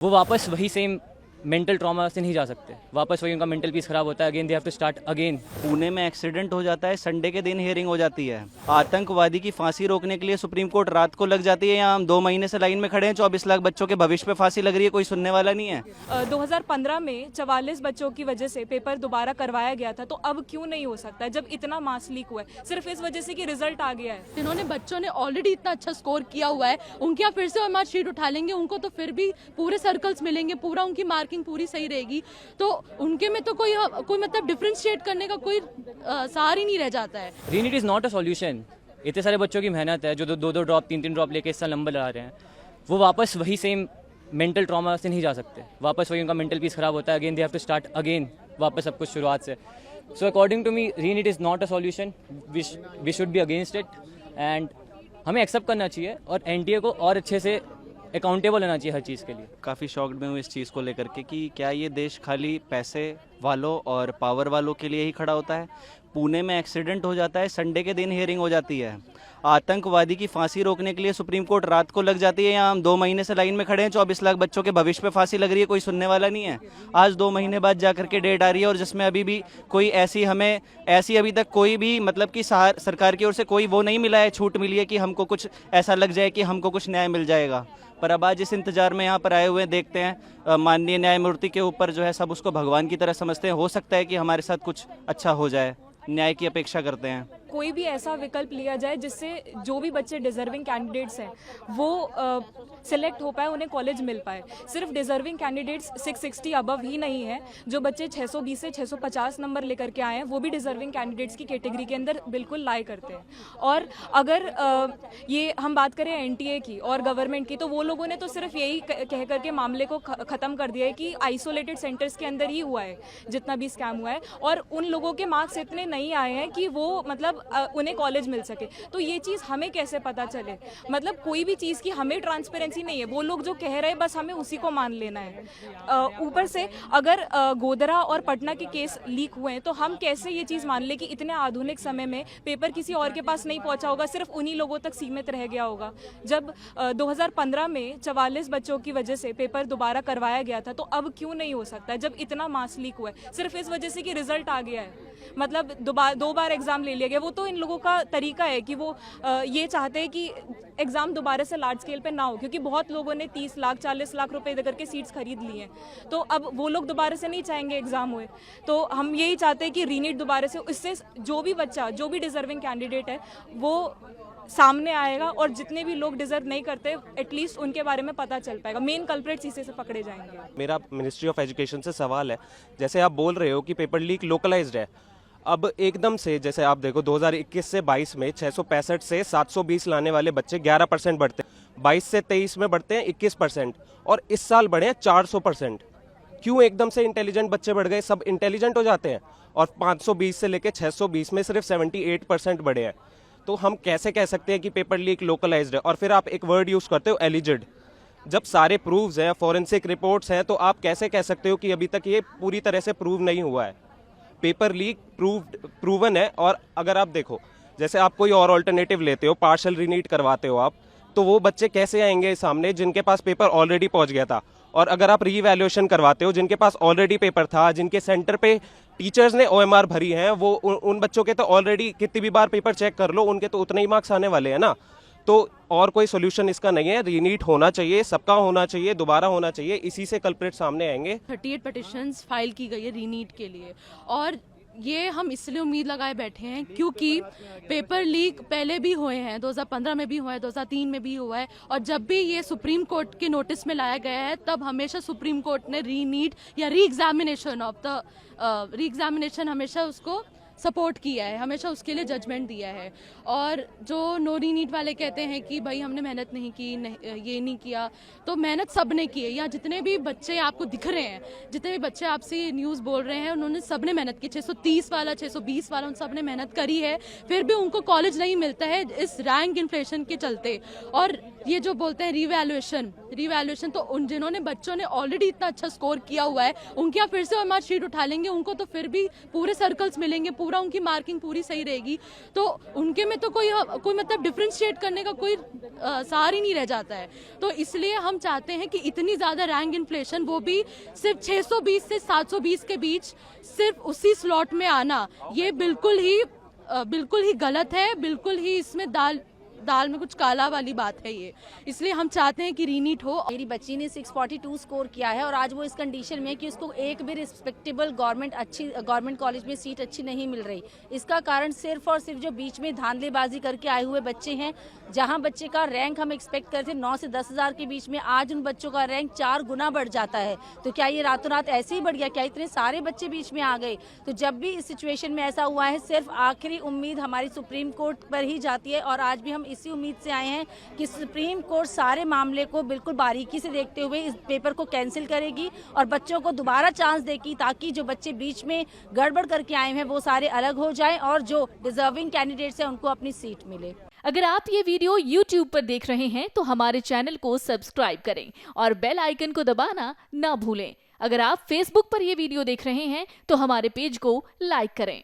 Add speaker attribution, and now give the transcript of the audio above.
Speaker 1: वो वापस वही सेम मेंटल ट्रॉमा से नहीं जा सकते, वापस वही उनका मेंटल पीस खराब होता है, again they have to start again.
Speaker 2: Pune में एक्सीडेंट हो जाता है, संडे के दिन हियरिंग हो जाती है। आतंकवादी की फांसी रोकने के लिए सुप्रीम कोर्ट रात को लग जाती है, यहाँ हम 2 महीने से लाइन में खड़े हैं, 24 लाख बच्चों के भविष्य पे फांसी लग रही है, कोई सुनने वाला नहीं है।
Speaker 3: 2015 में 44 बच्चों की वजह से पेपर दोबारा करवाया गया था, तो अब क्यों नहीं हो सकता जब इतना मास लीक हुआ है, सिर्फ इस वजह से कि रिजल्ट आ गया है।
Speaker 4: जिन्होंने बच्चों ने ऑलरेडी इतना अच्छा स्कोर किया हुआ है, उनके यहाँ फिर से मार्कशीट उठा लेंगे, उनको तो फिर भी पूरे सर्कल्स मिलेंगे, पूरा उनकी मार्किंग पूरी सही रहेगी, तो उनके में तो कोई मतलब डिफरेंशिएट करने का कोई सहार ही नहीं रह जाता है।
Speaker 1: रीनीट इज़ नॉट अ सॉल्यूशन। इतने सारे बच्चों की मेहनत है जो दो ड्रॉप 3 ड्रॉप लेके इस साल नंबर ला रहे हैं, वो वापस वही सेम मेंटल ट्रॉमा से नहीं जा सकते, वापस वही उनका मेंटल पीस खराब होता है, again they have to start again, वापस सब कुछ शुरुआत से। So according to me reNEET is not a solution, we should be against it and हमें एक्सेप्ट करना चाहिए और एनटीए को और अच्छे से अकाउंटेबल होना चाहिए हर चीज़ के लिए।
Speaker 2: काफ़ी शॉक्ड में हूँ इस चीज़ को लेकर के कि क्या ये देश खाली पैसे वालों और पावर वालों के लिए ही खड़ा होता है। पुणे में एक्सीडेंट हो जाता है, संडे के दिन हियरिंग हो जाती है। आतंकवादी की फांसी रोकने के लिए सुप्रीम कोर्ट रात को लग जाती है, यहाँ हम 2 महीने से लाइन में खड़े हैं, 24 लाख बच्चों के भविष्य पे फांसी लग रही है, कोई सुनने वाला नहीं है। आज 2 महीने बाद जाकर के डेट आ रही है और जिसमें अभी भी कोई ऐसी अभी तक कोई भी मतलब कि सरकार की ओर से कोई वो नहीं मिला है, छूट मिली है कि हमको कुछ ऐसा लग जाए कि हमको कुछ न्याय मिल जाएगा। पर अब आज इस इंतजार में यहाँ पर आए हुए देखते हैं, माननीय न्यायमूर्ति के ऊपर जो है सब उसको भगवान की तरह समझते हैं। हो सकता है कि हमारे साथ कुछ अच्छा हो जाए, न्याय की अपेक्षा करते हैं।
Speaker 3: कोई भी ऐसा विकल्प लिया जाए जिससे जो भी बच्चे डिजर्विंग कैंडिडेट्स हैं वो सिलेक्ट हो पाए, उन्हें कॉलेज मिल पाए। सिर्फ डिजर्विंग कैंडिडेट्स 660 अबव ही नहीं है, जो बच्चे 620 से 650 नंबर लेकर के आए हैं वो भी डिजर्विंग कैंडिडेट्स की कैटेगरी के अंदर बिल्कुल लाई करते हैं। और अगर ये हम बात करें एनटीए की और गवर्नमेंट की, तो वो लोगों ने तो सिर्फ यही कह करके मामले को ख़त्म कर दिया है कि आइसोलेटेड सेंटर्स के अंदर ही हुआ है जितना भी स्कैम हुआ है, और उन लोगों के मार्क्स इतने नहीं आए हैं कि वो मतलब उन्हें कॉलेज मिल सके। तो ये चीज़ हमें कैसे पता चले? मतलब कोई भी चीज़ की हमें ट्रांसपेरेंसी नहीं है, वो लोग जो कह रहे हैं बस हमें उसी को मान लेना है। ऊपर से अगर गोधरा और पटना के केस लीक हुए हैं तो हम कैसे ये चीज़ मान ले कि इतने आधुनिक समय में पेपर किसी और के पास नहीं पहुंचा होगा, सिर्फ उन्हीं लोगों तक सीमित रह गया होगा। जब 2015 में 44 बच्चों की वजह से पेपर दोबारा करवाया गया था, तो अब क्यों नहीं हो सकता जब इतना मास लीक हुआ है, सिर्फ इस वजह से कि रिजल्ट आ गया है। मतलब 2 बार एग्जाम ले लिया गया। वो तो इन लोगों का तरीका है कि वो ये चाहते हैं कि एग्जाम दोबारा से लार्ज स्केल पे ना हो, क्योंकि बहुत लोगों ने 30 लाख 40 लाख रुपए देकर के सीट्स खरीद ली हैं, तो अब वो लोग दोबारा से नहीं चाहेंगे एग्जाम हुए। तो हम यही चाहते हैं कि रीनीट दोबारा से, इससे जो भी बच्चा जो भी डिजर्विंग कैंडिडेट है वो सामने आएगा और जितने भी लोग डिजर्व नहीं करते एटलीस्ट उनके बारे में पता चल पाएगा, मेन कल्प्रेट्स इसी से पकड़े जाएंगे।
Speaker 5: मेरा मिनिस्ट्री ऑफ एजुकेशन से सवाल है, जैसे आप बोल रहे हो कि पेपर लीक लोकलाइज्ड है, अब एकदम से जैसे आप देखो 2021 से 22 में 665 से 720 लाने वाले बच्चे 11% बढ़ते हैं, 22 से 23 में बढ़ते हैं 21%, और इस साल बढ़े हैं 400%। क्यों एकदम से इंटेलिजेंट बच्चे बढ़ गए? सब इंटेलिजेंट हो जाते हैं, और 520 से लेके 620 में सिर्फ 78% बढ़े हैं। तो हम कैसे कह सकते हैं कि पेपर लीक लोकलाइज्ड है? और फिर आप एक वर्ड यूज करते हो एलिजिड। जब सारे प्रूव्स हैं, फॉरेंसिक रिपोर्ट्स हैं, तो आप कैसे कह सकते हो कि अभी तक ये पूरी तरह से प्रूव नहीं हुआ है? पेपर लीक प्रूवन है। और अगर आप देखो, जैसे आप कोई और ऑल्टरनेटिव लेते हो, पार्शियल रीनीट करवाते हो आप, तो वो बच्चे कैसे आएंगे सामने जिनके पास पेपर ऑलरेडी पहुंच गया था? और अगर आप रीवैल्यूएशन करवाते हो जिनके पास ऑलरेडी पेपर था, जिनके सेंटर पे टीचर्स ने ओएमआर भरी हैं, वो उन बच्चों के तो ऑलरेडी कितनी भी बार पेपर चेक कर लो, उनके तो उतने ही मार्क्स आने वाले हैं ना। तो और कोई सोल्यूशन इसका नहीं है। रीनीट होना चाहिए, सबका होना चाहिए, दोबारा होना चाहिए, इसी से कल्प्रेट सामने आएंगे।
Speaker 4: 38 पिटिशंस फाइल की गई है रीनीट के लिए, और ये हम इसलिए उम्मीद लगाए बैठे हैं क्योंकि पेपर लीक पहले भी हुए हैं, 2015 में भी हुआ है, 2003 में भी हुआ है, और जब भी ये सुप्रीम कोर्ट के नोटिस में लाया गया है तब हमेशा सुप्रीम कोर्ट ने रीनीट या री एग्जामिनेशन हमेशा उसको सपोर्ट किया है, हमेशा उसके लिए जजमेंट दिया है। और जो नो रीनीट वाले कहते हैं कि भाई हमने मेहनत नहीं की, ये नहीं किया, तो मेहनत सब ने की है। यहाँ जितने भी बच्चे आपको दिख रहे हैं, जितने भी बच्चे आपसे न्यूज़ बोल रहे हैं, उन्होंने सब ने मेहनत की। 630 वाला, 620 वाला, उन सब ने मेहनत करी है, फिर भी उनको कॉलेज नहीं मिलता है इस रैंक इन्फ्लेशन के चलते। और ये जो बोलते हैं रिवैल्यूएशन तो उन जिन्होंने बच्चों ने ऑलरेडी इतना अच्छा स्कोर किया हुआ है उनके यहाँ फिर से मार्कशीट उठा लेंगे, उनको तो फिर भी पूरे सर्कल्स मिलेंगे, पूरा उनकी मार्किंग पूरी सही रहेगी, तो उनके में तो कोई मतलब डिफ्रेंशिएट करने का कोई सहार ही नहीं रह जाता है। तो इसलिए हम चाहते हैं कि इतनी ज़्यादा रैंक इन्फ्लेशन, वो भी सिर्फ 620 से 720 के बीच सिर्फ उसी स्लॉट में आना, ये बिल्कुल ही गलत है, बिल्कुल ही इसमें दाल में कुछ काला वाली बात है ये। इसलिए हम चाहते हैं कि रीनीट हो।
Speaker 6: मेरी बच्ची ने 642 स्कोर किया है और आज वो इस कंडीशन में है कि उसको एक भी रिस्पेक्टेबल गवर्नमेंट कॉलेज में सीट अच्छी नहीं मिल रही। इसका कारण सिर्फ और सिर्फ जो बीच में धांधलेबाजी करके आए हुए बच्चे हैं, जहां बच्चे का रैंक हम एक्सपेक्ट करते 9 से 10 हज़ार के बीच में, आज उन बच्चों का रैंक 4 गुना बढ़ जाता है। तो क्या ये रातों रात ऐसे ही बढ़ गया? क्या इतने सारे बच्चे बीच में आ गए? तो जब भी इस सिचुएशन में ऐसा हुआ है, सिर्फ आखिरी उम्मीद हमारी सुप्रीम कोर्ट पर ही जाती है और आज भी हम इसी उम्मीद से आए हैं कि सुप्रीम कोर्ट सारे मामले को बिल्कुल बारीकी से देखते हुए इस पेपर को कैंसिल करेगी और बच्चों को दोबारा चांस देगी, ताकि जो बच्चे बीच में गड़बड़ करके आए हैं वो सारे अलग हो जाएं और जो डिजर्विंग कैंडिडेट्स हैं उनको अपनी सीट मिले।
Speaker 7: अगर आप ये वीडियो YouTube पर देख रहे हैं तो हमारे चैनल को सब्सक्राइब करें और बेल आइकन को दबाना ना भूलें। अगर आप Facebook पर ये वीडियो देख रहे हैं तो हमारे पेज को लाइक करें।